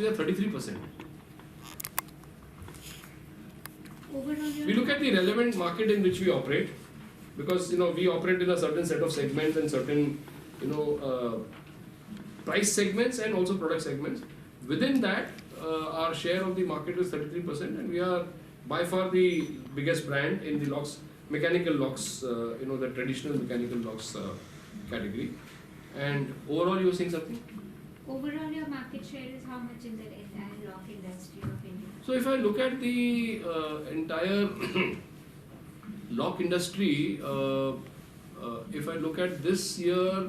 at 33%. Overall, We look at the relevant market in which we operate, because we operate in a certain set of segments and certain price segments and also product segments. Within that, our share of the market is 33%, and we are by far the biggest brand in the mechanical locks, the traditional mechanical locks category. And overall, you were saying something? Overall, your market share is how much in the entire lock industry of India? So if I look at the entire lock industry, if I look at this year,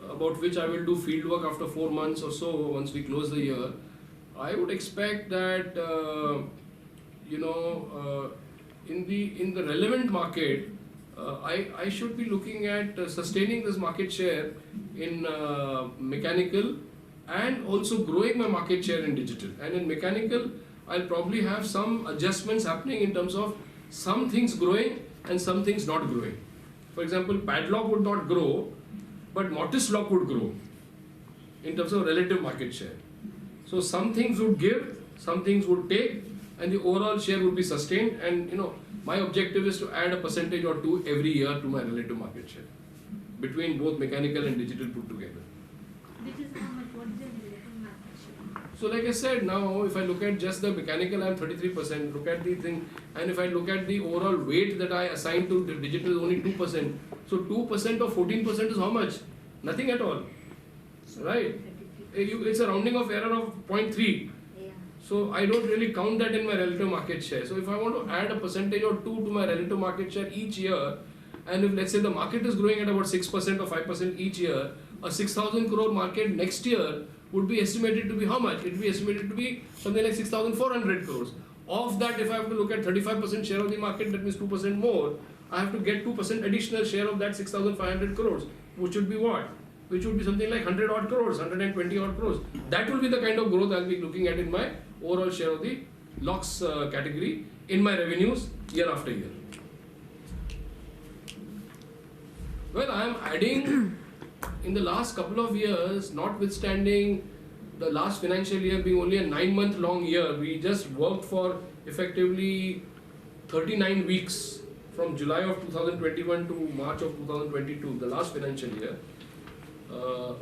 about which I will do field work after 4 months or so, once we close the year, I would expect that in the relevant market, I should be looking at sustaining this market share in mechanical and also growing my market share in digital. And in mechanical, I'll probably have some adjustments happening in terms of some things growing and some things not growing. For example, padlock would not grow, but mortise lock would grow in terms of relative market share. So some things would give, some things would take, and the overall share would be sustained. And my objective is to add a percentage or two every year to my relative market share between both mechanical and digital put together. Which is how much? What is the relative market share? So like I said, now if I look at just the mechanical, I'm 33%, look at the thing, and if I look at the overall weight that I assign to the digital is only 2%. So 2% of 14% is how much? Nothing at all, right? It's a rounding of error of 0.3. Yeah. So I don't really count that in my relative market share. So if I want to add a percentage or two to my relative market share each year, and if let's say the market is growing at about 6% or 5% each year, a 6,000 crore market next year would be estimated to be how much? It would be estimated to be something like 6,400 crores. Of that, if I have to look at 35% share of the market, that means 2% more, I have to get 2% additional share of that 6,500 crores, which would be what? Which would be something like 100 odd crores, 120 odd crores. That will be the kind of growth I'll be looking at in my overall share of the locks category in my revenues year after year. Well, I am adding in the last couple of years, notwithstanding the last financial year being only a 9-month long year, we just worked for effectively 39 weeks from July of 2021 to March of 2022, the last financial year,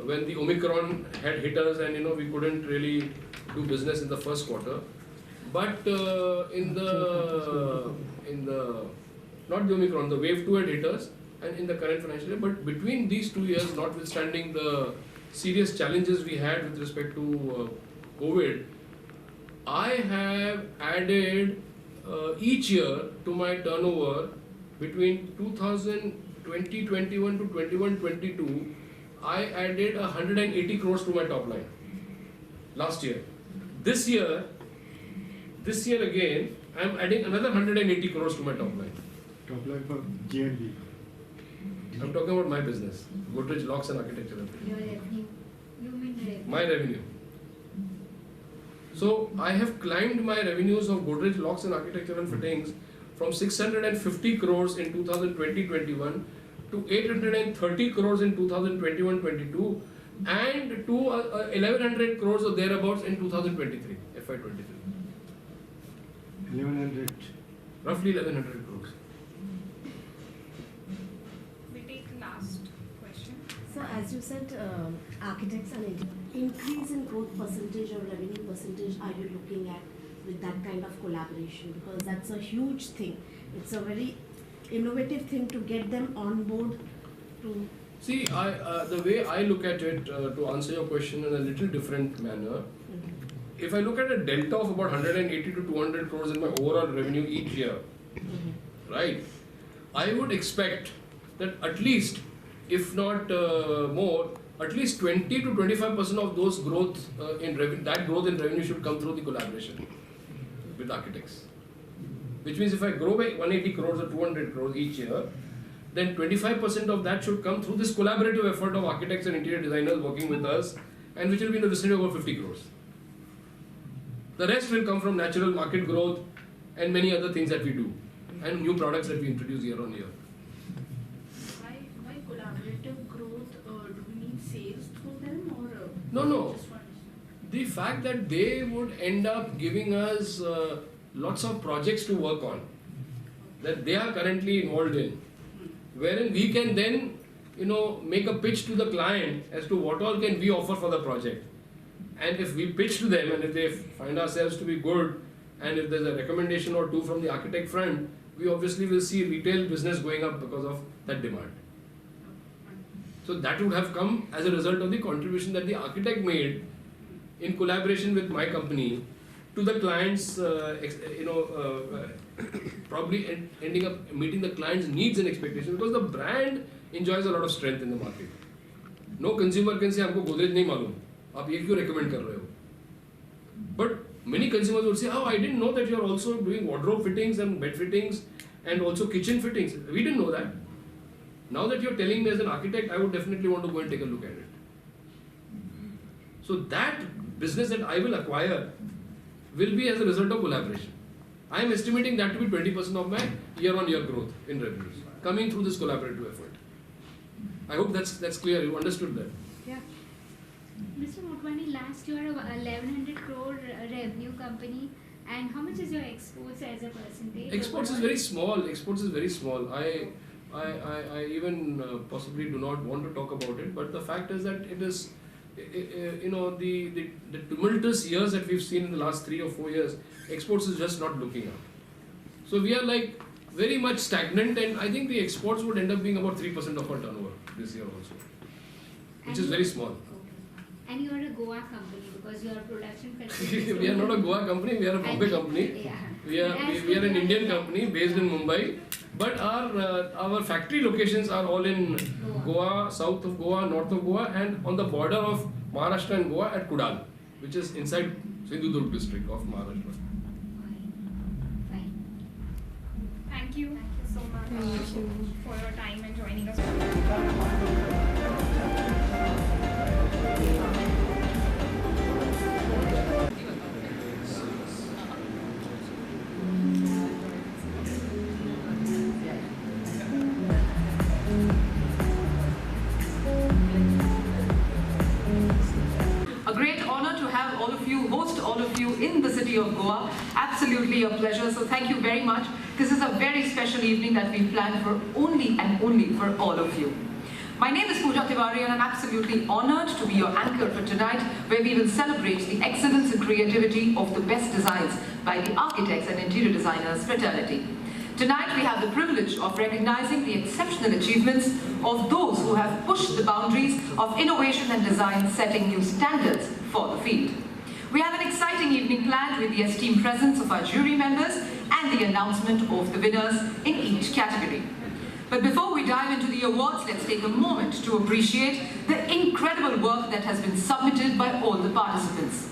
when the Omicron had hit us and we couldn't really do business in the first quarter. But in the not the Omicron, the wave 2 had hit us, and in the current financial year. But between these 2 years, notwithstanding the serious challenges we had with respect to COVID, I have added each year to my turnover between 2021 to 21-22, I added 180 crores to my top line last year. This year again, I am adding another 180 crores to my top line. Top line for GeeVees. I'm talking about my business, Godrej Locks and Architectural. Your revenue. You mean revenue? My revenue. So I have climbed my revenues of Godrej Locks and Architectural Fittings from 650 crores in 2020-21 to 830 crores in 2021-22 and to 1100 crores or thereabouts in 2023, FY23. 1100. Roughly 1100 crores. We take last question. So as you said, architects and increase in growth percentage or revenue percentage are you looking at with that kind of collaboration? Because that's a huge thing. It's a very innovative thing to get them on board to... See, the way I look at it, to answer your question in a little different manner, if I look at a delta of about 180 to 200 crores in my overall revenue each year, right, I would expect that at least, if not more, at least 20 to 25% of those growth in revenue, that growth in revenue should come through the collaboration with architects. Which means if I grow by 180 crores or 200 crores each year, then 25% of that should come through this collaborative effort of architects and interior designers working with us, and which will be in the vicinity of about 50 crores. The rest will come from natural market growth and many other things that we do, and new products that we introduce year on year. By collaborative growth, do we need sales through them or No. just one? The fact that they would end up giving us lots of projects to work on that they are currently involved in, wherein we can then, make a pitch to the client as to what all can we offer for the project. And if we pitch to them and if they find ourselves to be good, and if there's a recommendation or two from the architect front, we obviously will see retail business going up because of that demand. So that would have come as a result of the contribution that the architect made in collaboration with my company to the client's, probably ending up meeting the client's needs and expectations, because the brand enjoys a lot of strength in the market. No consumer can say, "हमको Godrej नहीं मालूम, आप ये क्यों recommend कर रहे हो?" But many consumers would say, "Oh, I didn't know that you are also doing wardrobe fittings and bed fittings and also kitchen fittings. We didn't know that. Now that you're telling me as an architect, I would definitely want to go and take a look at it." So that business that I will acquire will be as a result of collaboration. I am estimating that to be 20% of my year-on-year growth in revenues coming through this collaborative effort. I hope that's clear. You understood that. Yeah. Mr. Motwani, last year a 1100 crore revenue company, and how much is your exports as a percentage? Exports is very small. Exports is very small. I even possibly do not want to talk about it. But the fact is that it is, the tumultuous years that we've seen in the last 3 or 4 years, exports is just not looking up. So we are like very much stagnant, and I think the exports would end up being about 3% of our turnover this year also, which is very small. Okay. And you are a Goa company because your production facility. We are not a Goa company. We are a Bombay company. Yeah. We are an Indian company based in Mumbai, but our factory locations are all in Goa, south of Goa, north of Goa, and on the border of Maharashtra and Goa at Kudal, which is inside Sindhudurg district of Maharashtra. Fine. Thank you so much for your time and joining us. A great honor to have host all of you in the city of Goa. Absolutely a pleasure. So thank you very much. This is a very special evening that we planned for only for all of you. My name is Pooja Tiwari, and I'm absolutely honored to be your anchor for tonight, where we will celebrate the excellence and creativity of the best designs by the architects and interior designers fraternity. Tonight we have the privilege of recognizing the exceptional achievements of those who have pushed the boundaries of innovation and design, setting new standards for the field. We have an exciting evening planned with the esteemed presence of our jury members and the announcement of the winners in each category. But before we dive into the awards, let's take a moment to appreciate the incredible work that has been submitted by all the participants.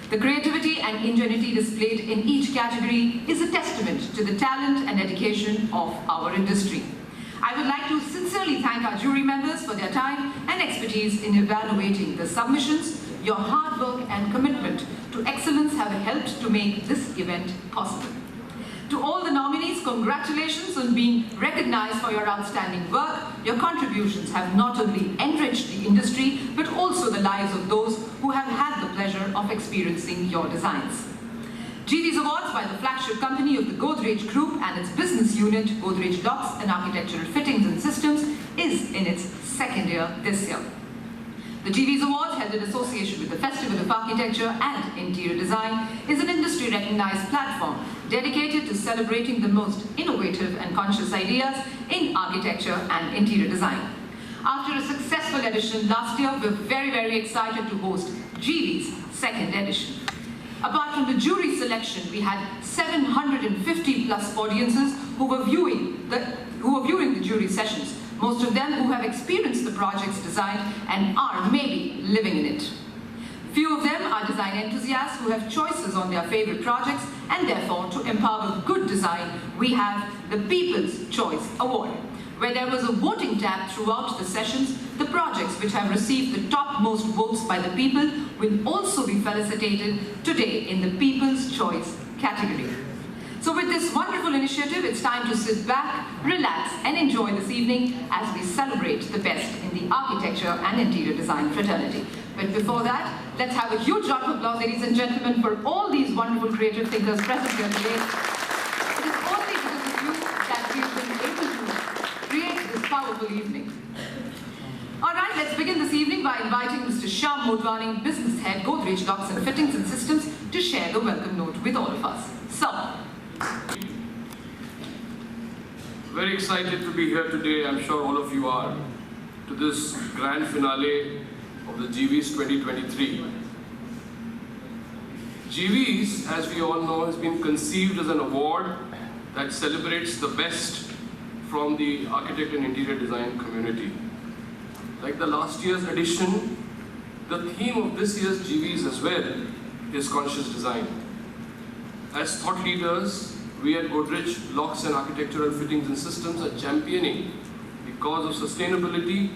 The creativity and ingenuity displayed in each category is a testament to the talent and dedication of our industry. I would like to sincerely thank our jury members for their time and expertise in evaluating the submissions. Your hard work and commitment to excellence have helped to make this event possible. To all the nominees, congratulations on being recognized for your outstanding work. Your contributions have not only enriched the industry, but also the lives of those who have had the pleasure of experiencing your designs. GeeVees Awards, by the flagship company of the Godrej Group and its business unit, Godrej Locks and Architectural Fittings and Systems, is in its second year this year. The GeeVees Awards, held in association with the Festival of Architecture and Interior Design, is an industry-recognized platform dedicated to celebrating the most innovative and conscious ideas in architecture and interior design. After a successful edition last year, we're very excited to host GeeVees' second edition. Apart from the jury selection, we had 750 plus audiences who were viewing the jury sessions, most of them who have experienced the projects designed and are maybe living in it. Few of them are design enthusiasts who have choices on their favorite projects, and therefore, to empower good design, we have the People's Choice Award, where there was a voting tab throughout the sessions. The projects which have received the topmost votes by the people will also be felicitated today in the People's Choice category. So with this wonderful initiative, it's time to sit back, relax, and enjoy this evening as we celebrate the best in the architecture and interior design fraternity. But before that, let's have a huge round of applause, ladies and gentlemen, for all these wonderful creative thinkers present here today. It is only because of you that we've been able to create this powerful evening. All right, let's begin this evening by inviting Mr. Shyam Motwani, Business Head, Godrej Locks and Fittings and Systems, to share the welcome note with all of us. So, very excited to be here today, I'm sure all of you are, to this grand finale of the GeeVees 2023. GeeVees, as we all know, has been conceived as an award that celebrates the best from the architect and interior design community. Like the last year's edition, the theme of this year's GeeVees as well is conscious design. As thought leaders, we at Godrej Locks and Architectural Fittings and Systems are championing the cause of sustainability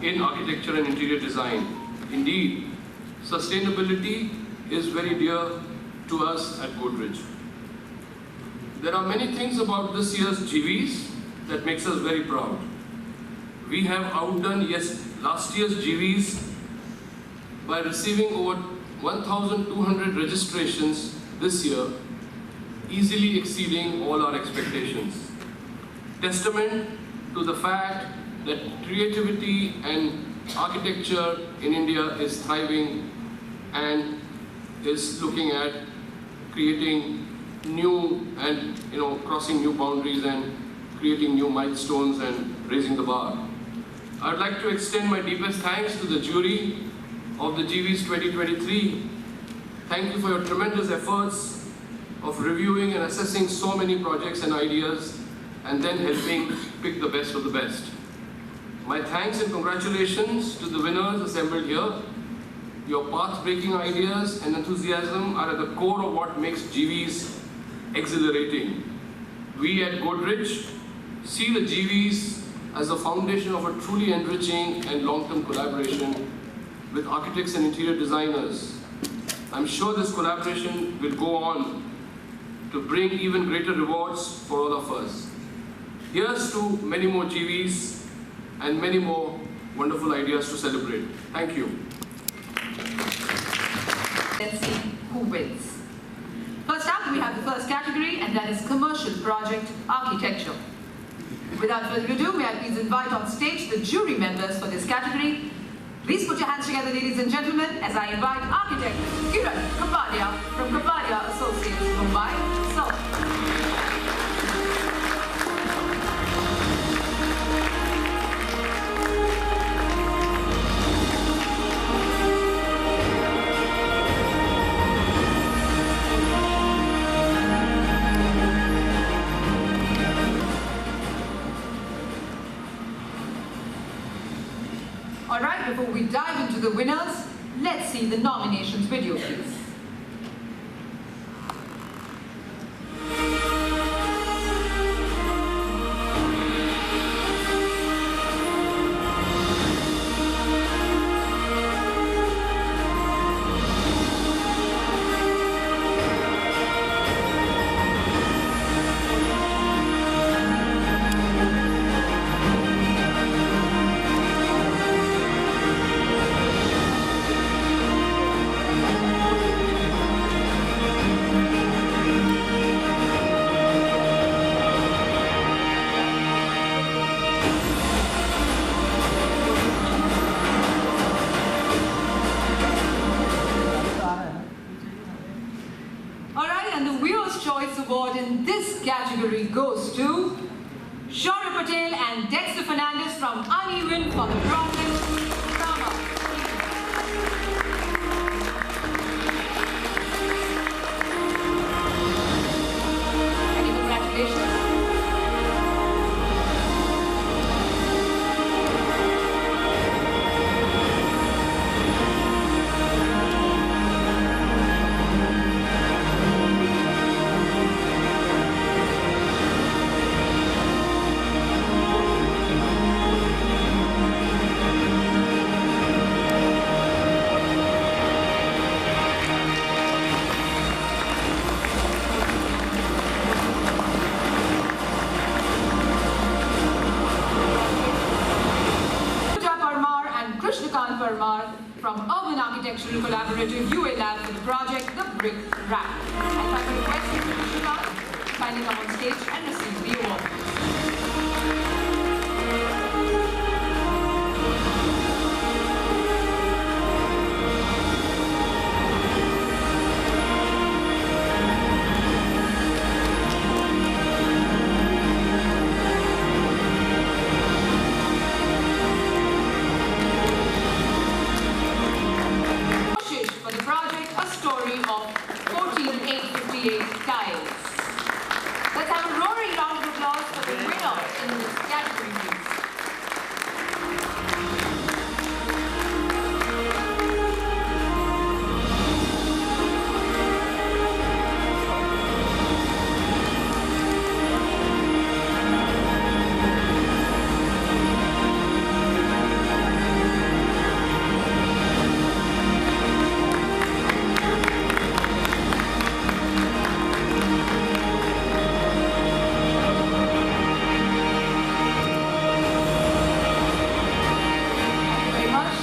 in architecture and interior design. Indeed, sustainability is very dear to us at Godrej. There are many things about this year's GeeVees that makes us very proud. We have outdone last year's GeeVees by receiving over 1,200 registrations this year, easily exceeding all our expectations. Testament to the fact that creativity and architecture in India is thriving and is looking at creating new and crossing new boundaries and creating new milestones and raising the bar. I would like to extend my deepest thanks to the jury of the GeeVees 2023. Thank you for your tremendous efforts of reviewing and assessing so many projects and ideas and then helping pick the best of the best. My thanks and congratulations to the winners assembled here. Your path-breaking ideas and enthusiasm are at the core of what makes GeeVees exhilarating. We at Godrej see the GeeVees as the foundation of a truly enriching and long-term collaboration with architects and interior designers. I'm sure this collaboration will go on to bring even greater rewards for all of us. Here's to many more GeeVees and many more wonderful ideas to celebrate. Thank you. let's see who wins. First up, we have the first category, and that is Commercial Project Architecture. Without further ado, may I please invite on stage the jury members for this category. Please put your hands together, ladies and gentlemen, as I invite architect Kiran Kapadia from Kapadia Associates, Mumbai, South. Before we dive into the winners, let's see the nominations video, please. Goes to Shaurya Patel and Dexter Fernandez from Uneven for the project Miramar. Many congratulations. Miramar from Urban Architectural Collaborative UA Lab for the project The Brick Wrap. And I request Shyam to kindly come on stage and receive the award. For the project, a story of 14858 tiles. Let's have a roaring round of applause for the winner in this category, please. Very much.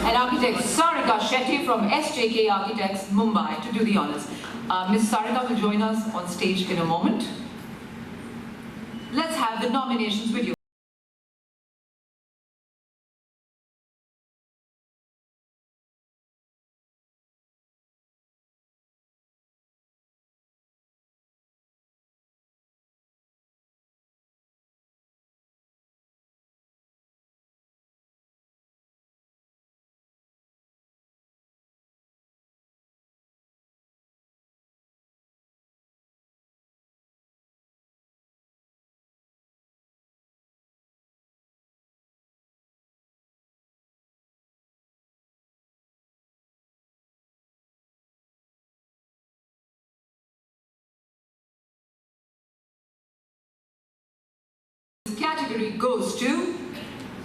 And architect Sarika Shetty from SJK Architects, Mumbai, to do the honors. Ms. Sarika will join us on stage in a moment. Let's have the nominations with you. This category goes to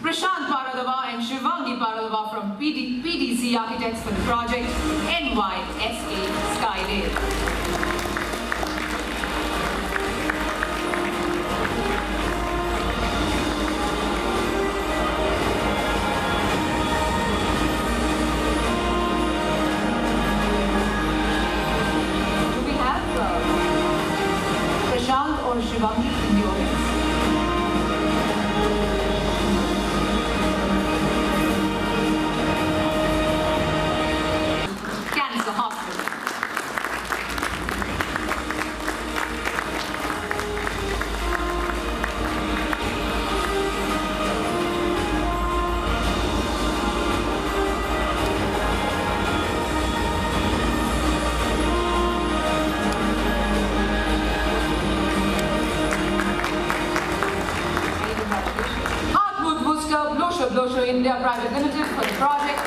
Prashant Paradava and Shivangi Paradava from PDC Architects for the project NYSA Skydale. Do we have Prashant or Shivangi in the audience? Cancer Hospital. Hartmut Worcester Blosher India Private Limited for the project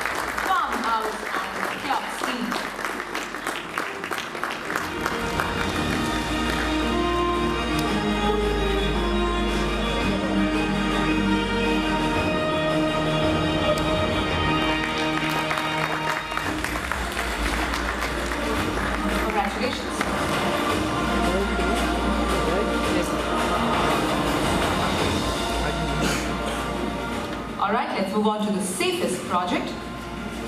Farmhouse and Club Scheme. Congratulations. All right, let's move on to the safest project.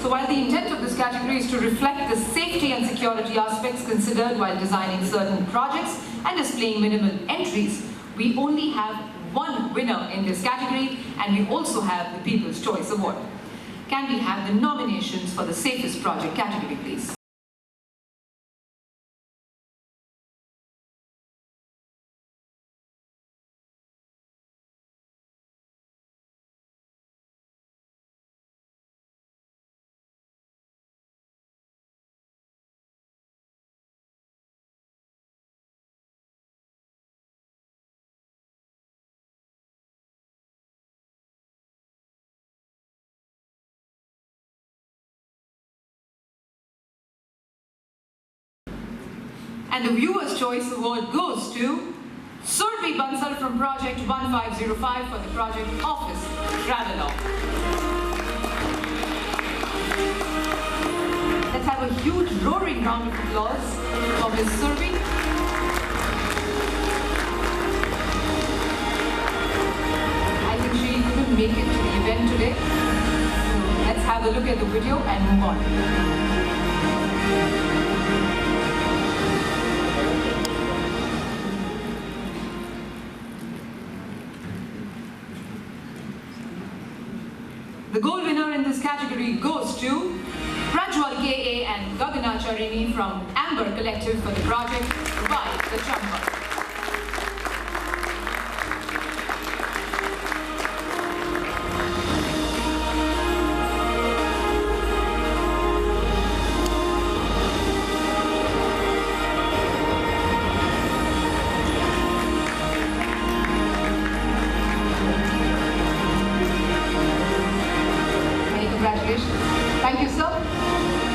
So while the intent of this category is to reflect the safety and security aspects considered while designing certain projects and displaying minimal entries, we only have one winner in this category, and we also have the People's Choice Award. Can we have the nominations for the safest project category, please? And the Viewer's Choice Award goes to Surbi Bansal from Project 1505 for the project Office Travelog. Let's have a huge roaring round of applause for Ms. Surbi. I think she couldn't make it to the event today. So let's have a look at the video and move on. The gold winner in this category goes to Rajwal K.A. and Gagana Charini from Amber Collective for the project By the Champa. Thank you, sir.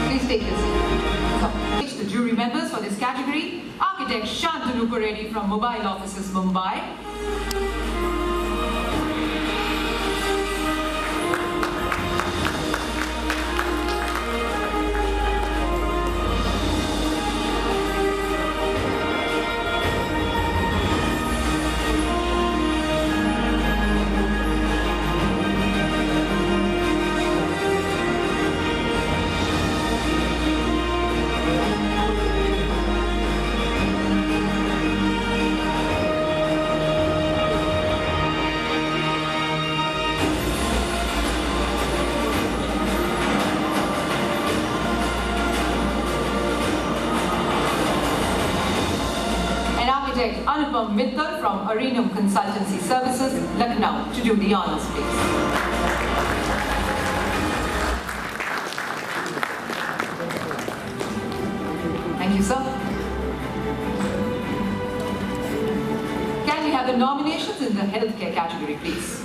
Please take your seat. So, the jury members for this category, architect Shantanu Reddy from Mobile Offices, Mumbai. Anupam Mittal from Arenum Consultancy Services, Lucknow, to do the honors, please. Thank you, sir. Can we have the nominations in the healthcare category, please?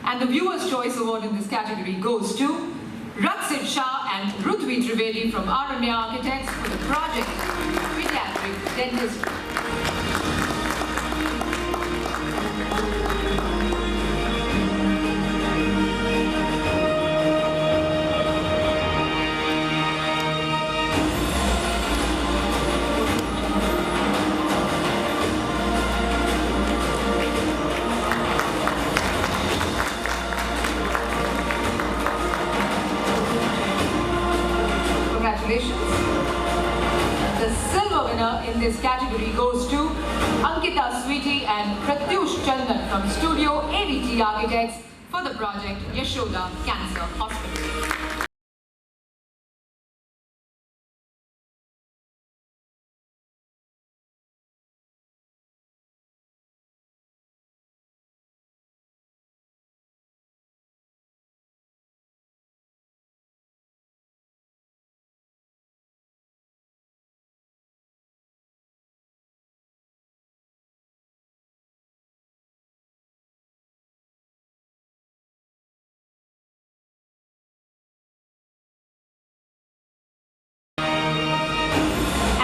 And the Viewer's Choice Award in this category goes to Raksit Shah and Ruthvi Trivedi from Aranya Architects for the project Pediatric Dentistry. The silver winner in this category goes to Ankita Sweetie and Pratyush Chandan from Studio ADT Architects for the project Yashoda Cancer Hospital.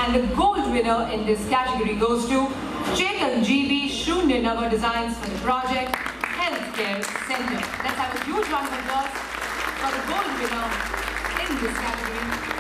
And the gold winner in this category goes to Chetan GeeVees Shunya Nava Designs for the project Healthcare Center. Let's have a huge round of applause for the gold winner in this category.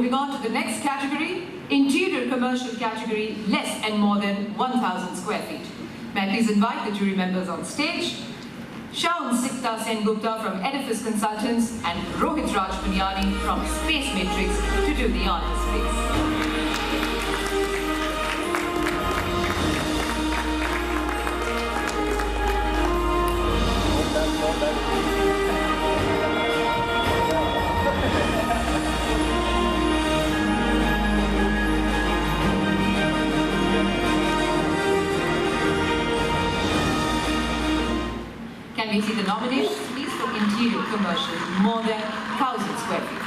moving on to the next category, interior commercial category, less and more than 1,000 square feet. May I please invite the jury members on stage. Shyam Sen-Gupta from Edifice Consultants and Rohit Raj Punyani from Space Matrix to do the honors, please. Can we see the nominations, please, for interior commercial, more than 1,000 square feet?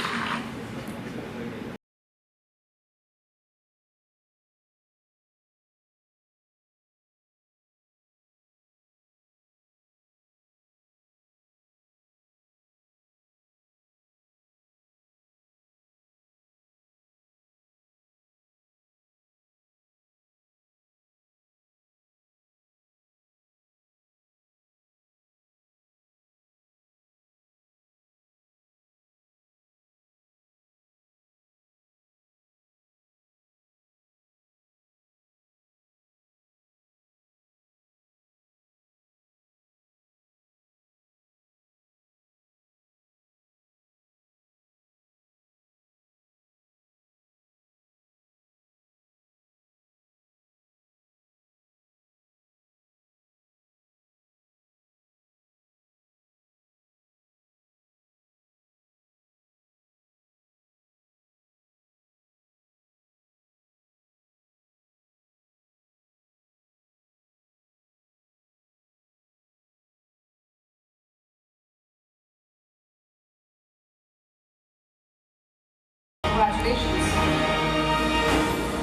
Congratulations.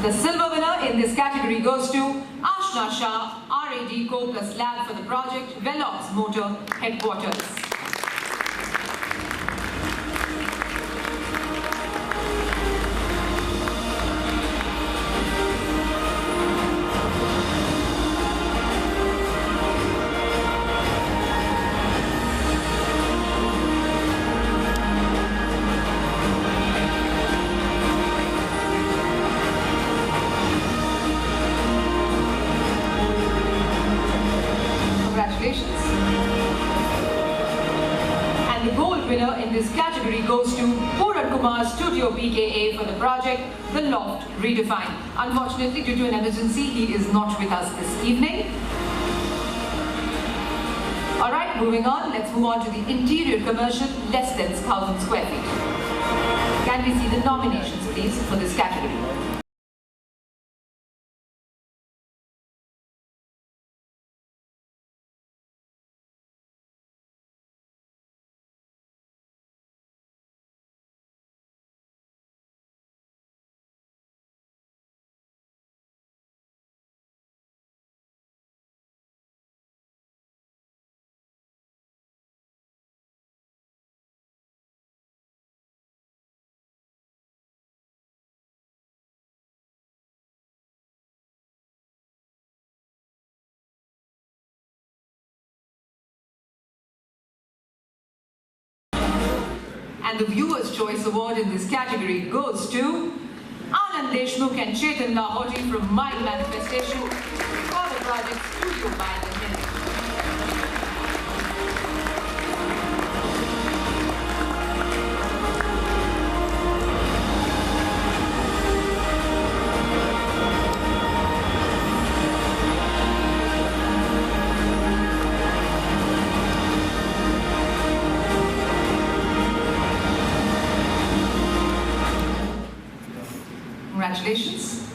The silver winner in this category goes to Ashna Shah, RAD Co plus Lab for the project, Velox Motor Headquarters. And the gold winner in this category goes to Puran Kumar Studio PKA for the project, The Loft Redefined. Unfortunately, due to an emergency, he is not with us this evening. Alright, moving on, let's move on to the interior commercial, less than 1,000 square feet. Can we see the nominations, please, for this category? And the Viewer's Choice Award in this category goes to Anand Deshmukh and Chetan Lahoti from Mind Manifestation for the project Studio by the Hill. Congratulations.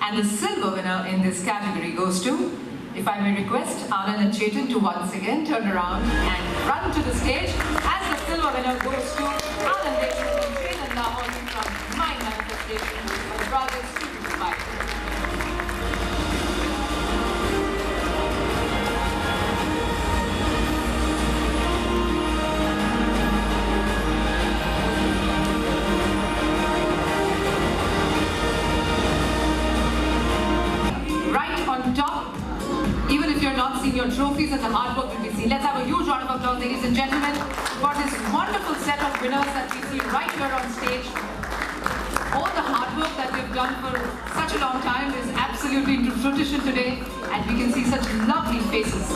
And the silver winner in this category goes to, if I may request Anand and Chetan to once again turn around and run to the stage, as the silver winner goes to Anand Deshmukh and Chetan Lahoti from Mind Manifestation for the project Studio by the Hill. Even if you're not not seen your trophies and the hard work will be seen. Let's have a huge round of applause, ladies and gentlemen, for this wonderful set of winners that we see right here on stage. All the hard work that we've done for such a long time is absolutely into fruition today, and we can see such lovely faces.